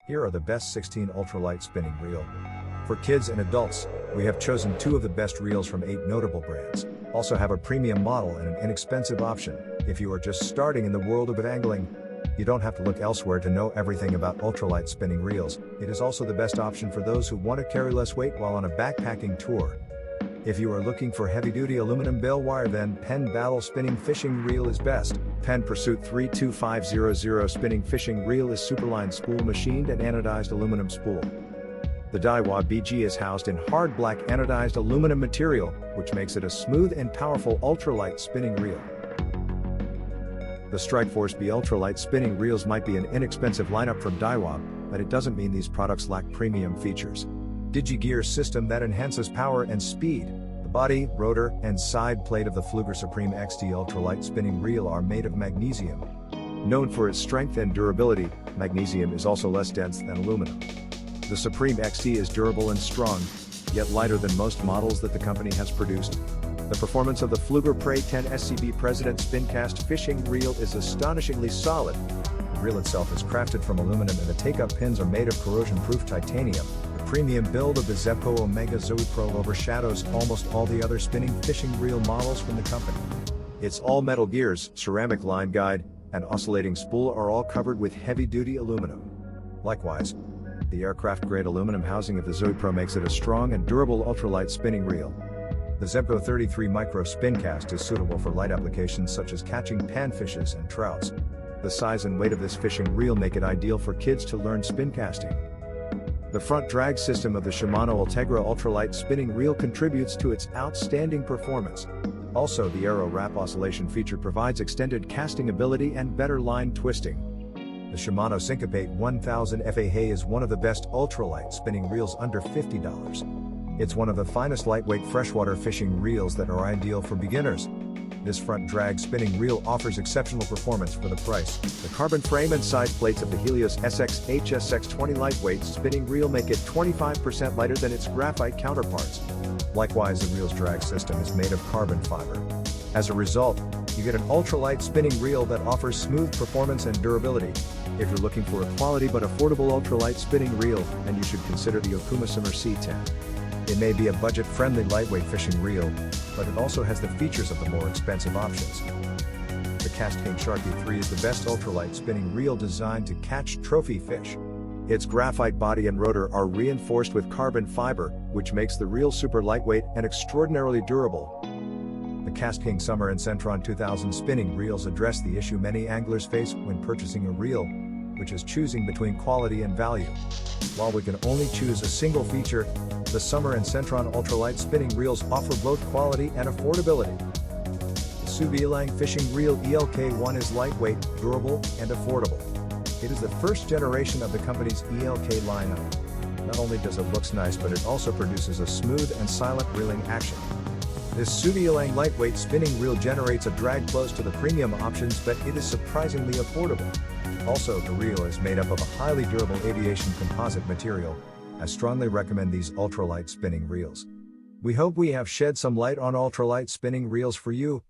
Here are the best 16 ultralight spinning reel. For kids and adults, we have chosen 2 of the best reels from 8 notable brands. Also have a premium model and an inexpensive option. If you are just starting in the world of angling, you don't have to look elsewhere to know everything about ultralight spinning reels. It is also the best option for those who want to carry less weight while on a backpacking tour. If you are looking for heavy-duty aluminum bale wire, then Penn Battle Spinning Fishing Reel is best. Penn Pursuit 32500 Spinning Fishing Reel is superline spool machined and anodized aluminum spool. The Daiwa BG is housed in hard black anodized aluminum material, which makes it a smooth and powerful ultralight spinning reel. The Strikeforce B ultralight spinning reels might be an inexpensive lineup from Daiwa, but it doesn't mean these products lack premium features. Digi-gear system that enhances power and speed. The body, rotor, and side plate of the Pflueger Supreme XT ultralight spinning reel are made of magnesium. Known for its strength and durability, magnesium is also less dense than aluminum. The Supreme XT is durable and strong, yet lighter than most models that the company has produced. The performance of the Pflueger Prey 10 SCB President Spincast fishing reel is astonishingly solid. The reel itself is crafted from aluminum and the take-up pins are made of corrosion-proof titanium. The premium build of the Zebco Omega Zoe Pro overshadows almost all the other spinning fishing reel models from the company. Its all-metal gears, ceramic line guide, and oscillating spool are all covered with heavy-duty aluminum. Likewise, the aircraft-grade aluminum housing of the Zoe Pro makes it a strong and durable ultralight spinning reel. The Zebco 33 Micro Spincast is suitable for light applications such as catching panfishes and trouts. The size and weight of this fishing reel make it ideal for kids to learn spin casting. The front drag system of the SHIMANO Ultegra ultralight spinning reel contributes to its outstanding performance. Also, the Aero Wrap oscillation feature provides extended casting ability and better line twisting. The SHIMANO SYNCOPATE 1000 FAH is one of the best ultralight spinning reels under $50. It's one of the finest lightweight freshwater fishing reels that are ideal for beginners. This front drag spinning reel offers exceptional performance for the price. The carbon frame and side plates of the Helios SX-HSX20 lightweight spinning reel make it 25% lighter than its graphite counterparts. Likewise, the reel's drag system is made of carbon fiber. As a result, you get an ultralight spinning reel that offers smooth performance and durability. If you're looking for a quality but affordable ultralight spinning reel, then you should consider the Okuma Ceymar C10. It may be a budget-friendly lightweight fishing reel, but it also has the features of the more expensive options. The KastKing Sharky 3 is the best ultralight spinning reel designed to catch trophy fish. Its graphite body and rotor are reinforced with carbon fiber, which makes the reel super lightweight and extraordinarily durable. The KastKing Summer and Centron 2000 spinning reels address the issue many anglers face when purchasing a reel, which is choosing between quality and value. While we can only choose a single feature, the Summer and Centron ultralight spinning reels offer both quality and affordability. The Subi Fishing Reel ELK1 is lightweight, durable, and affordable. It is the first generation of the company's ELK lineup. Not only does it look nice, but it also produces a smooth and silent reeling action. This Subi lightweight spinning reel generates a drag close to the premium options, but it is surprisingly affordable. Also, the reel is made up of a highly durable aviation composite material. I strongly recommend these ultralight spinning reels. We hope we have shed some light on ultralight spinning reels for you.